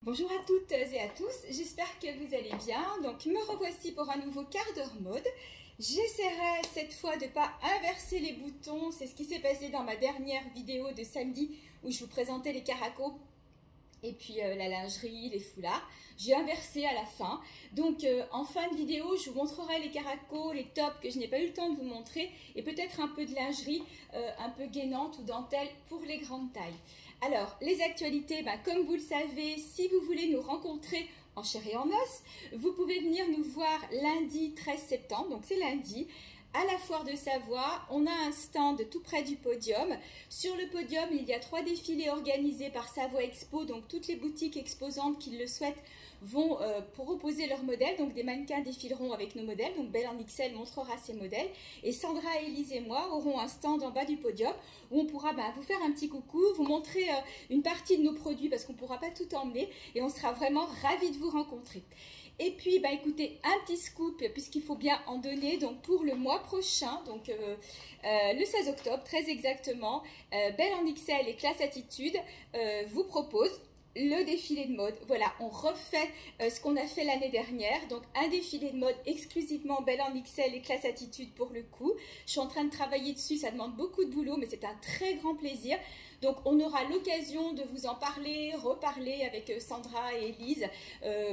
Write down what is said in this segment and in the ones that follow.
Bonjour à toutes et à tous, j'espère que vous allez bien. Donc me revoici pour un nouveau quart d'heure mode. J'essaierai cette fois de ne pas inverser les boutons, c'est ce qui s'est passé dans ma dernière vidéo de samedi où je vous présentais les caracos et puis la lingerie, les foulards. J'ai inversé à la fin. Donc en fin de vidéo, je vous montrerai les caracos, les tops que je n'ai pas eu le temps de vous montrer et peut-être un peu de lingerie un peu gainante ou dentelle pour les grandes tailles. Alors, les actualités, comme vous le savez, si vous voulez nous rencontrer en chair et en os, vous pouvez venir nous voir lundi 13 septembre, donc c'est lundi, à la Foire de Savoie. On a un stand tout près du podium. Sur le podium, il y a 3 défilés organisés par Savoie Expo, donc toutes les boutiques exposantes qui le souhaitent vont proposer leurs modèles, donc des mannequins défileront avec nos modèles, donc Belle en XL montrera ses modèles, et Sandra, Élise et moi aurons un stand en bas du podium où on pourra vous faire un petit coucou, vous montrer une partie de nos produits parce qu'on ne pourra pas tout emmener et on sera vraiment ravis de vous rencontrer. Et puis, écoutez, un petit scoop, puisqu'il faut bien en donner, donc pour le mois prochain, donc le 16 octobre, très exactement, Belle en XL et Classe Attitude vous propose le défilé de mode. Voilà, on refait ce qu'on a fait l'année dernière, donc un défilé de mode exclusivement Belle en XL et Classe Attitude pour le coup. Je suis en train de travailler dessus, ça demande beaucoup de boulot, mais c'est un très grand plaisir. Donc on aura l'occasion de vous en parler, reparler avec Sandra et Élise,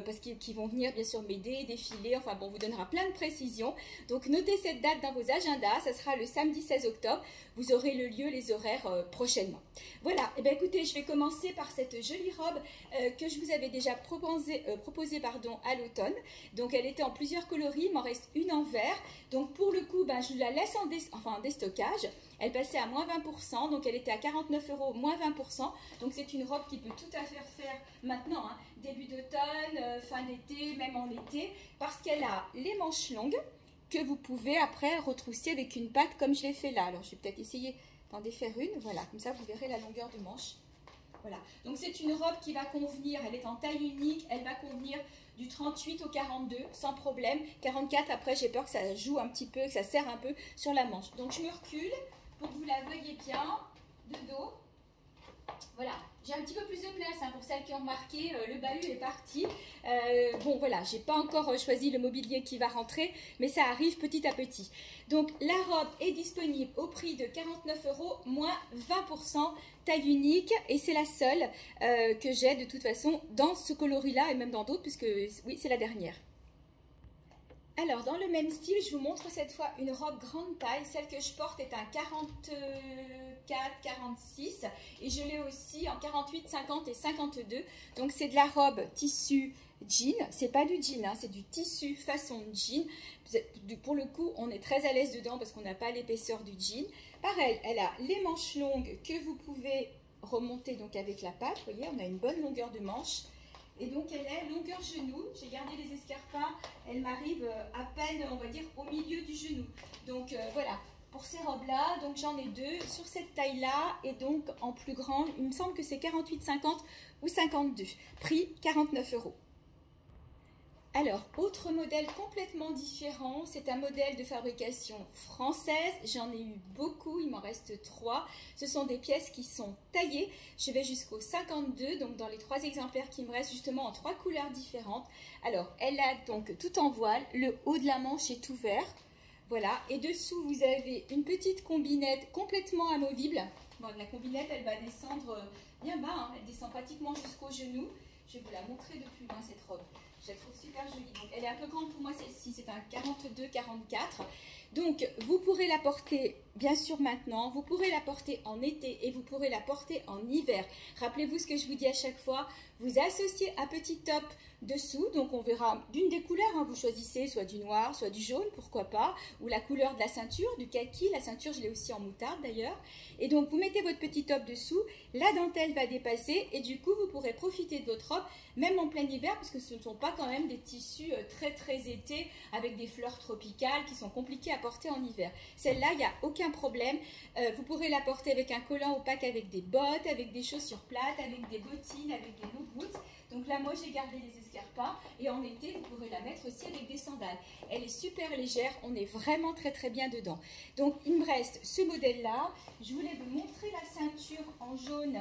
parce qu'ils vont venir bien sûr m'aider, défiler, enfin bon, on vous donnera plein de précisions. Donc notez cette date dans vos agendas, ça sera le samedi 16 octobre, vous aurez le lieu, les horaires prochainement. Voilà, et bien écoutez, je vais commencer par cette jolie robe que je vous avais déjà proposée à l'automne. Donc elle était en plusieurs coloris, il m'en reste une en vert. Donc pour le coup, je la laisse en déstockage. Elle passait à moins 20%, donc elle était à 49 €, moins 20%. Donc c'est une robe qui peut tout à fait faire maintenant, hein, début d'automne, fin d'été, même en été, parce qu'elle a les manches longues que vous pouvez après retrousser avec une patte comme je l'ai fait là. Alors je vais peut-être essayer d'en défaire une, voilà, comme ça vous verrez la longueur de manche. Voilà, donc c'est une robe qui va convenir, elle est en taille unique, elle va convenir du 38 au 42 sans problème. 44 après j'ai peur que ça joue un petit peu, que ça serre un peu sur la manche. Donc je me recule pour que vous la voyez bien de dos. Voilà, j'ai un petit peu plus de place pour celles qui ont remarqué, le bahut est parti. Bon voilà, j'ai pas encore choisi le mobilier qui va rentrer, mais ça arrive petit à petit. Donc la robe est disponible au prix de 49 €, moins 20%, taille unique, et c'est la seule que j'ai de toute façon dans ce coloris-là, et même dans d'autres, puisque oui, c'est la dernière. Alors, dans le même style, je vous montre cette fois une robe grande taille. Celle que je porte est un 44-46 et je l'ai aussi en 48, 50 et 52. Donc, c'est de la robe tissu jean. C'est pas du jean, hein, c'est du tissu façon jean. Pour le coup, on est très à l'aise dedans parce qu'on n'a pas l'épaisseur du jean. Pareil, elle a les manches longues que vous pouvez remonter donc avec la patte. Vous voyez, on a une bonne longueur de manche. Et donc elle est longueur genou, j'ai gardé les escarpins, elle m'arrive à peine, on va dire, au milieu du genou. Donc voilà, pour ces robes-là, donc j'en ai deux sur cette taille-là et donc en plus grande, il me semble que c'est 48, 50 ou 52, prix 49 €. Alors, autre modèle complètement différent, c'est un modèle de fabrication française. J'en ai eu beaucoup, il m'en reste 3. Ce sont des pièces qui sont taillées. Je vais jusqu'au 52, donc dans les 3 exemplaires qui me restent, justement en 3 couleurs différentes. Alors, elle a donc tout en voile, le haut de la manche est ouvert. Voilà, et dessous, vous avez une petite combinette complètement amovible. Bon, la combinette, elle va descendre bien bas, hein, elle descend pratiquement jusqu'au genou. Je vais vous la montrer de plus loin, cette robe. Je la trouve super jolie. Donc, elle est un peu grande pour moi, celle-ci. C'est un 42-44. Donc, vous pourrez la porter, bien sûr, maintenant. Vous pourrez la porter en été et vous pourrez la porter en hiver. Rappelez-vous ce que je vous dis à chaque fois. Vous associez un petit top dessous. Donc, on verra d'une des couleurs. Hein. Vous choisissez soit du noir, soit du jaune, pourquoi pas. Ou la couleur de la ceinture, du kaki. La ceinture, je l'ai aussi en moutarde, d'ailleurs. Et donc, vous mettez votre petit top dessous. La dentelle va dépasser. Et du coup, vous pourrez profiter de votre robe, même en plein hiver, parce que ce ne sont pas quand même des tissus très été avec des fleurs tropicales qui sont compliquées à porter en hiver. Celle-là, il n'y a aucun problème. Vous pourrez la porter avec un collant opaque, avec des bottes, avec des chaussures plates, avec des bottines, avec des low boots. Donc là, moi, j'ai gardé les escarpins et en été, vous pourrez la mettre aussi avec des sandales. Elle est super légère, on est vraiment très bien dedans. Donc, il me reste ce modèle-là. Je voulais vous montrer la ceinture en jaune.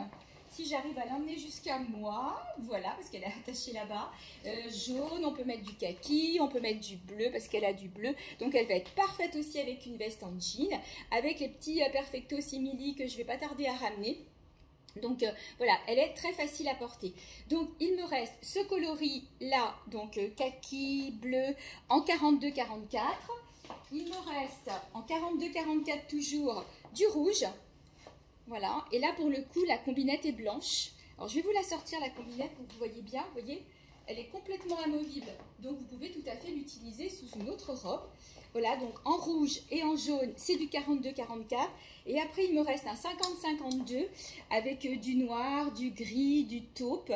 si j'arrive à l'emmener jusqu'à moi, voilà, parce qu'elle est attachée là-bas, jaune, on peut mettre du kaki, on peut mettre du bleu, parce qu'elle a du bleu, donc elle va être parfaite aussi avec une veste en jean, avec les petits perfecto simili que je vais pas tarder à ramener. Donc voilà, elle est très facile à porter. Donc il me reste ce coloris là, donc kaki, bleu, en 42-44. Il me reste en 42-44 toujours du rouge. Voilà, et là pour le coup la combinette est blanche. Alors je vais vous la sortir la combinette pour que vous voyez bien, vous voyez, elle est complètement amovible. Donc vous pouvez tout à fait l'utiliser sous une autre robe. Voilà, donc en rouge et en jaune, c'est du 42-44. Et après, il me reste un 50-52 avec du noir, du gris, du taupe,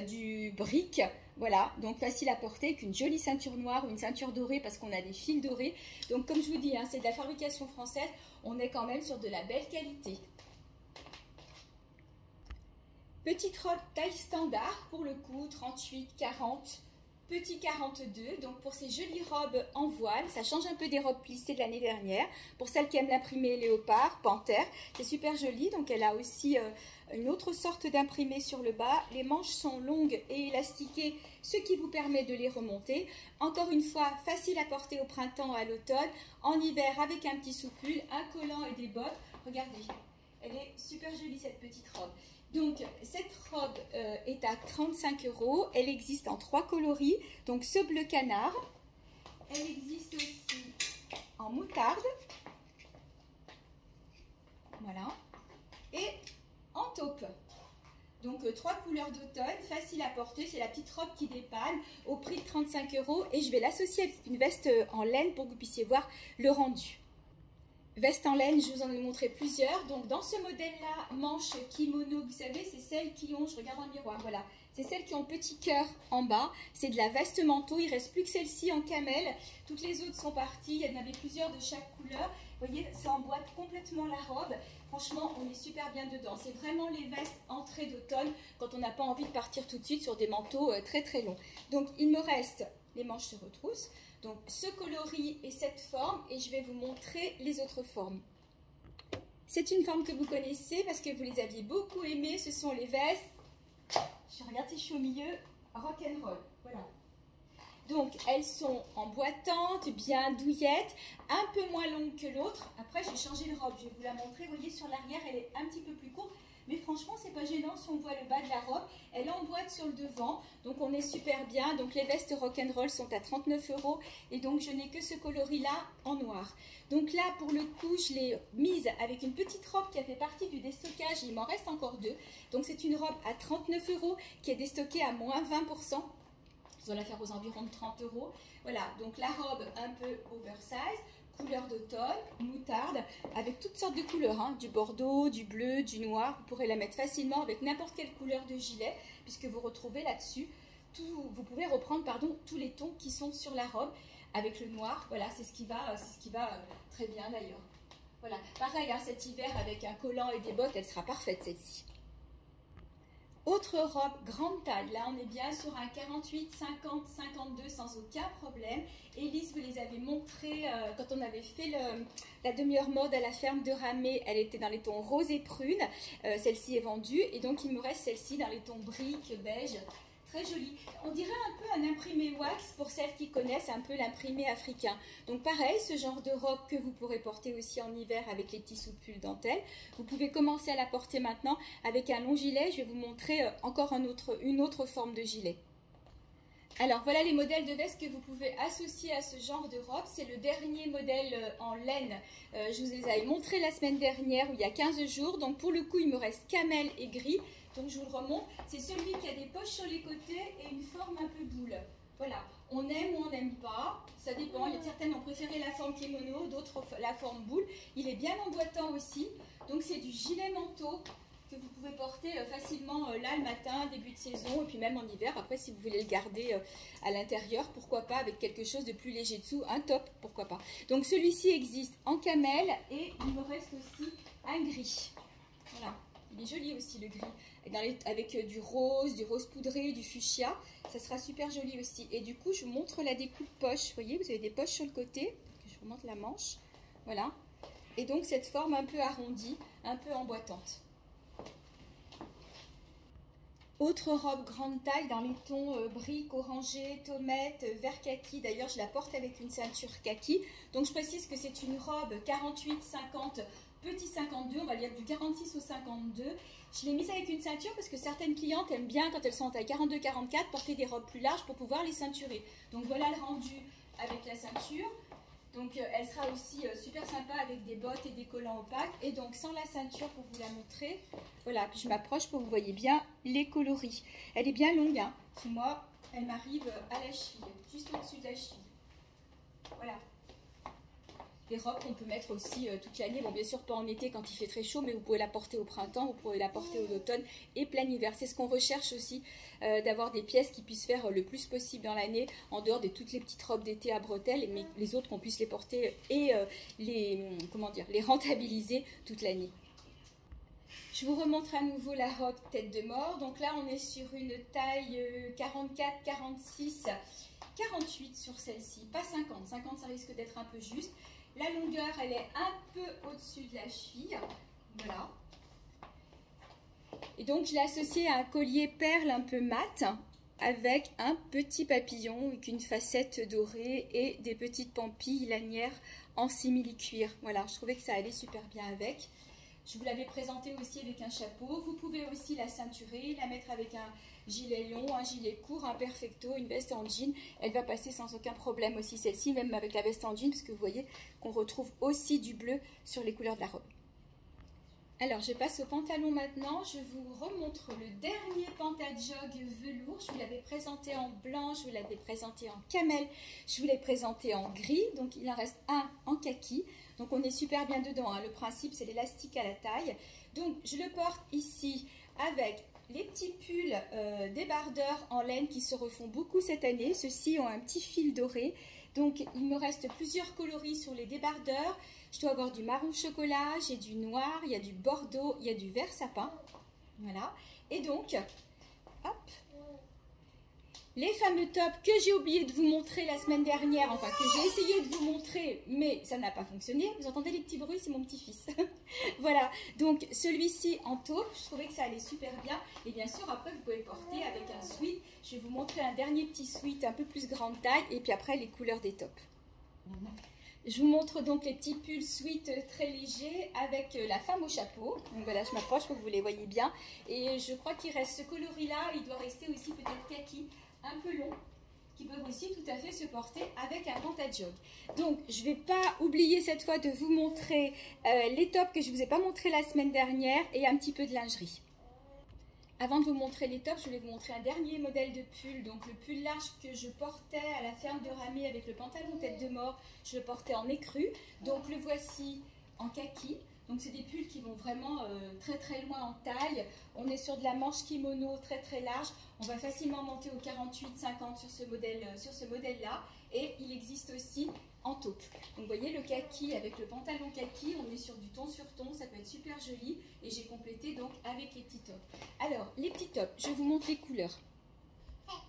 du brique. Voilà, donc facile à porter avec une jolie ceinture noire ou une ceinture dorée parce qu'on a des fils dorés. Donc comme je vous dis, hein, c'est de la fabrication française. On est quand même sur de la belle qualité. Petite robe taille standard pour le coup, 38-40. Petit 42, donc pour ces jolies robes en voile, ça change un peu des robes plissées de l'année dernière. Pour celles qui aiment l'imprimé léopard, panthère, c'est super joli. Donc elle a aussi une autre sorte d'imprimé sur le bas. Les manches sont longues et élastiquées, ce qui vous permet de les remonter. Encore une fois, facile à porter au printemps, à l'automne, en hiver avec un petit soupule, un collant et des bottes. Regardez, elle est super jolie cette petite robe. Donc, cette robe est à 35 €. Elle existe en 3 coloris. Donc, ce bleu canard. Elle existe aussi en moutarde. Voilà. Et en taupe. Donc, 3 couleurs d'automne, facile à porter. C'est la petite robe qui dépanne au prix de 35 €. Et je vais l'associer avec une veste en laine pour que vous puissiez voir le rendu. Veste en laine, je vous en ai montré plusieurs. Donc dans ce modèle-là, manche kimono, vous savez, c'est celles qui ont, je regarde dans le miroir, voilà, c'est celles qui ont petit cœur en bas. C'est de la veste manteau, il ne reste plus que celle-ci en camel. Toutes les autres sont parties, il y en avait plusieurs de chaque couleur. Vous voyez, ça emboîte complètement la robe. Franchement, on est super bien dedans. C'est vraiment les vestes entrée d'automne quand on n'a pas envie de partir tout de suite sur des manteaux très très longs. Donc il me reste, les manches se retroussent. Donc ce coloris et cette forme, et je vais vous montrer les autres formes. C'est une forme que vous connaissez parce que vous les aviez beaucoup aimées. Ce sont les vestes, je regarde si je suis au milieu, rock'n'roll. Voilà. Donc elles sont emboîtantes, bien douillettes, un peu moins longues que l'autre. Après j'ai changé de robe, je vais vous la montrer. Vous voyez sur l'arrière elle est un petit peu plus courte. Mais franchement, c'est pas gênant si on voit le bas de la robe. Elle emboîte sur le devant, donc on est super bien. Donc les vestes rock'n'roll sont à 39 €. Et donc je n'ai que ce coloris-là en noir. Donc là, pour le coup, je l'ai mise avec une petite robe qui a fait partie du déstockage. Il m'en reste encore 2. Donc c'est une robe à 39 € qui est déstockée à moins 20%. Vous allez la faire aux environs de 30 €. Voilà, donc la robe un peu oversize. Couleur d'automne, moutarde, avec toutes sortes de couleurs, hein, du bordeaux, du bleu, du noir. Vous pourrez la mettre facilement avec n'importe quelle couleur de gilet, puisque vous retrouvez là-dessus, vous pouvez reprendre tous les tons qui sont sur la robe, avec le noir. Voilà, c'est ce qui va très bien d'ailleurs. Voilà, pareil, hein, cet hiver avec un collant et des bottes, elle sera parfaite celle-ci. Autre robe grande taille, là on est bien sur un 48, 50, 52 sans aucun problème. Élise, vous les avez montrées quand on avait fait la demi-heure mode à la ferme de Ramée. Elle était dans les tons rose et prune, celle-ci est vendue. Et donc il me reste celle-ci dans les tons brique, beige, très jolie. On dirait un peu un imprimé wax pour celles qui connaissent un peu l'imprimé africain. Donc pareil, ce genre de robe que vous pourrez porter aussi en hiver avec les petits soupules dentelle. Vous pouvez commencer à la porter maintenant avec un long gilet. Je vais vous montrer encore une autre forme de gilet. Alors voilà les modèles de vestes que vous pouvez associer à ce genre de robe. C'est le dernier modèle en laine. Je vous les avais montré la semaine dernière, ou il y a 15 jours. Donc pour le coup, il me reste camel et gris. Donc je vous le remonte. C'est celui qui a des poches sur les côtés et une forme un peu boule. Voilà, on aime ou on n'aime pas. Ça dépend. Il y a certaines ont préféré la forme kimono, d'autres la forme boule. Il est bien emboîtant aussi. Donc c'est du gilet manteau que vous pouvez porter facilement là le matin, début de saison, et puis même en hiver. Après, si vous voulez le garder à l'intérieur, pourquoi pas avec quelque chose de plus léger dessous, un top, pourquoi pas. Donc celui-ci existe en camel et il me reste aussi un gris. Voilà, il est joli aussi le gris, avec du rose poudré, du fuchsia, ça sera super joli aussi. Et du coup, je vous montre la découpe poche. Vous voyez, vous avez des poches sur le côté, je vous montre la manche, voilà. Et donc cette forme un peu arrondie, un peu emboîtante. Autre robe grande taille dans les tons briques, orangé, tomate, vert kaki. D'ailleurs, je la porte avec une ceinture kaki. Donc, je précise que c'est une robe 48-50, petit 52, on va dire du 46 au 52. Je l'ai mise avec une ceinture parce que certaines clientes aiment bien, quand elles sont à 42-44, porter des robes plus larges pour pouvoir les ceinturer. Donc, voilà le rendu avec la ceinture. Donc elle sera aussi super sympa avec des bottes et des collants opaques. Et donc sans la ceinture pour vous la montrer. Voilà, puis je m'approche pour que vous voyez bien les coloris. Elle est bien longue, hein. Moi, elle m'arrive à la cheville, juste au-dessus de la cheville. Voilà. Des robes qu'on peut mettre aussi toute l'année. Bon, bien sûr pas en été quand il fait très chaud, mais vous pouvez la porter au printemps, vous pouvez la porter au automne et plein hiver. C'est ce qu'on recherche aussi, d'avoir des pièces qui puissent faire le plus possible dans l'année, en dehors de toutes les petites robes d'été à bretelles, mais les autres qu'on puisse les porter et les rentabiliser toute l'année. Je vous remontre à nouveau la robe tête de mort. Donc là, on est sur une taille 44, 46, 48 sur celle-ci, pas 50. 50, ça risque d'être un peu juste. La longueur, elle est un peu au-dessus de la cheville. Voilà. Et donc, je l'ai associé à un collier perle un peu mat avec un petit papillon avec une facette dorée et des petites pampilles lanières en simili-cuir. Voilà, je trouvais que ça allait super bien avec. Je vous l'avais présenté aussi avec un chapeau. Vous pouvez aussi la ceinturer, la mettre avec un gilet long, un gilet court, un perfecto, une veste en jean. Elle va passer sans aucun problème aussi celle-ci, même avec la veste en jean, parce que vous voyez qu'on retrouve aussi du bleu sur les couleurs de la robe. Alors, je passe au pantalon maintenant. Je vous remontre le dernier pantajog velours. Je vous l'avais présenté en blanc, je vous l'avais présenté en camel, je vous l'ai présenté en gris. Donc, il en reste un en kaki. Donc, on est super bien dedans, hein. Le principe, c'est l'élastique à la taille. Donc, je le porte ici avec les petits pulls débardeurs en laine qui se refont beaucoup cette année. Ceux-ci ont un petit fil doré. Donc, il me reste plusieurs coloris sur les débardeurs. Je dois avoir du marron chocolat, j'ai du noir, il y a du bordeaux, il y a du vert sapin. Voilà. Et donc, hop, les fameux tops que j'ai oublié de vous montrer la semaine dernière, enfin que j'ai essayé de vous montrer, mais ça n'a pas fonctionné. Vous entendez les petits bruits, c'est mon petit-fils. Voilà, donc celui-ci en taupe, je trouvais que ça allait super bien. Et bien sûr, après, vous pouvez le porter avec un sweat. Je vais vous montrer un dernier petit sweat un peu plus grande taille, et puis après, les couleurs des tops. Je vous montre donc les petits pulls sweat très légers avec la femme au chapeau. Donc voilà, je m'approche pour que vous les voyez bien. Et je crois qu'il reste ce coloris-là. Il doit rester aussi peut-être kaki, un peu long, qui peuvent aussi tout à fait se porter avec un pantajog. Donc, je ne vais pas oublier cette fois de vous montrer les tops que je ne vous ai pas montré la semaine dernière et un petit peu de lingerie. Avant de vous montrer les tops, je voulais vous montrer un dernier modèle de pull. Donc le pull large que je portais à la ferme de Ramée avec le pantalon tête de mort, je le portais en écru. Donc le voici en kaki. Donc c'est des pulls qui vont vraiment très très loin en taille. On est sur de la manche kimono très très large. On va facilement monter au 48-50 sur ce modèle-là. Et il existe aussi en taupe. Donc vous voyez le kaki avec le pantalon kaki, on est sur du ton sur ton, ça peut être super joli. Et j'ai complété donc avec les petits tops. Alors les petits tops, je vous montre les couleurs.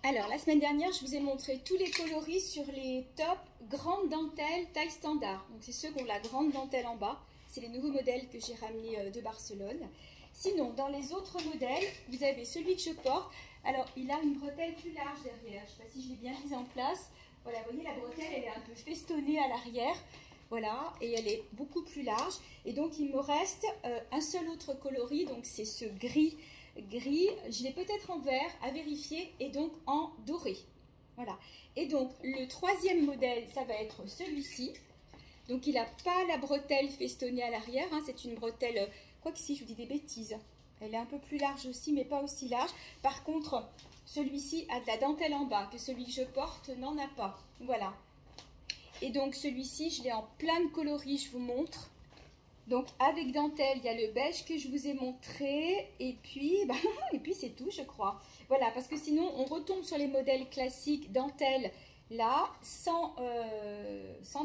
Alors la semaine dernière, je vous ai montré tous les coloris sur les tops grande dentelle taille standard. Donc c'est ceux qui ont la grande dentelle en bas. C'est les nouveaux modèles que j'ai ramenés de Barcelone. Sinon, dans les autres modèles, vous avez celui que je porte. Alors, il a une bretelle plus large derrière. Je ne sais pas si je l'ai bien mise en place. Voilà, vous voyez, la bretelle, elle est un peu festonnée à l'arrière. Voilà, et elle est beaucoup plus large. Et donc, il me reste un seul autre coloris. Donc, c'est ce gris. Je l'ai peut-être en vert, à vérifier, et donc en doré. Voilà. Et donc, le troisième modèle, ça va être celui-ci. Donc, il n'a pas la bretelle festonnée à l'arrière. Hein, c'est une bretelle, quoi que si, je vous dis des bêtises. Elle est un peu plus large aussi, mais pas aussi large. Par contre, celui-ci a de la dentelle en bas, que celui que je porte n'en a pas. Voilà. Et donc, celui-ci, je l'ai en plein de coloris, je vous montre. Donc, avec dentelle, il y a le beige que je vous ai montré. Et puis c'est tout, je crois. Voilà, parce que sinon, on retombe sur les modèles classiques dentelle, là, sans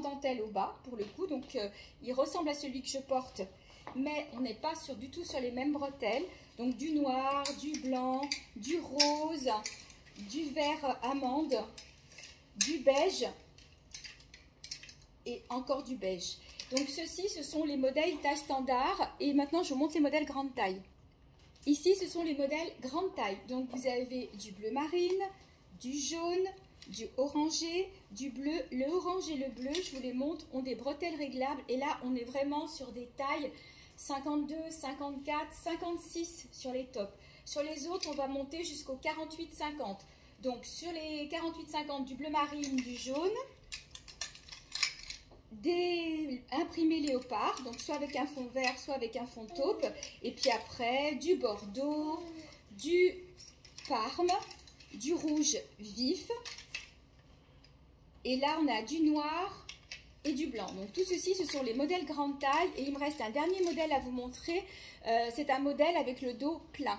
dentelle au bas, pour le coup. Donc, il ressemble à celui que je porte, mais on n'est pas du tout sur les mêmes bretelles. Donc, du noir, du blanc, du rose, du vert amande, du beige et encore du beige. Donc, ceux-ci, ce sont les modèles taille standard. Et maintenant, je vous montre les modèles grande taille. Ici, ce sont les modèles grande taille. Donc, vous avez du bleu marine, du jaune, du orangé, du bleu. Le orange et le bleu, je vous les montre, ont des bretelles réglables. Et là, on est vraiment sur des tailles 52, 54, 56 sur les tops. Sur les autres, on va monter jusqu'au 48-50. Donc, sur les 48-50, du bleu marine, du jaune, des imprimés léopard, donc soit avec un fond vert, soit avec un fond taupe. Et puis après, du bordeaux, du parme, du rouge vif. Et là, on a du noir et du blanc. Donc tout ceci, ce sont les modèles grande taille. Et il me reste un dernier modèle à vous montrer. C'est un modèle avec le dos plein.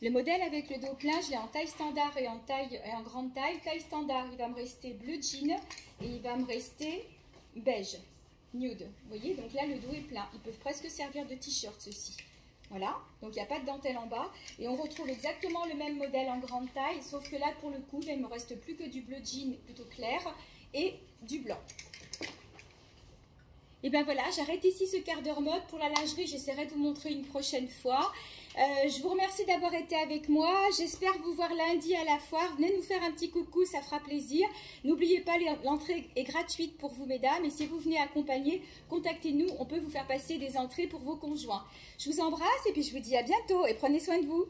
Le modèle avec le dos plein, je l'ai en taille standard et en grande taille. Taille standard, il va me rester bleu jean et il va me rester beige, nude. Vous voyez, donc là, le dos est plein. Ils peuvent presque servir de t-shirt, ceci. Voilà, donc il n'y a pas de dentelle en bas. Et on retrouve exactement le même modèle en grande taille, sauf que là, pour le coup, il ne me reste plus que du bleu jean plutôt clair et du blanc. Et bien voilà, j'arrête ici ce quart d'heure mode. Pour la lingerie, j'essaierai de vous montrer une prochaine fois. Je vous remercie d'avoir été avec moi. J'espère vous voir lundi à la foire. Venez nous faire un petit coucou, ça fera plaisir. N'oubliez pas, l'entrée est gratuite pour vous, mesdames. Et si vous venez accompagner, contactez-nous. On peut vous faire passer des entrées pour vos conjoints. Je vous embrasse et puis je vous dis à bientôt et prenez soin de vous.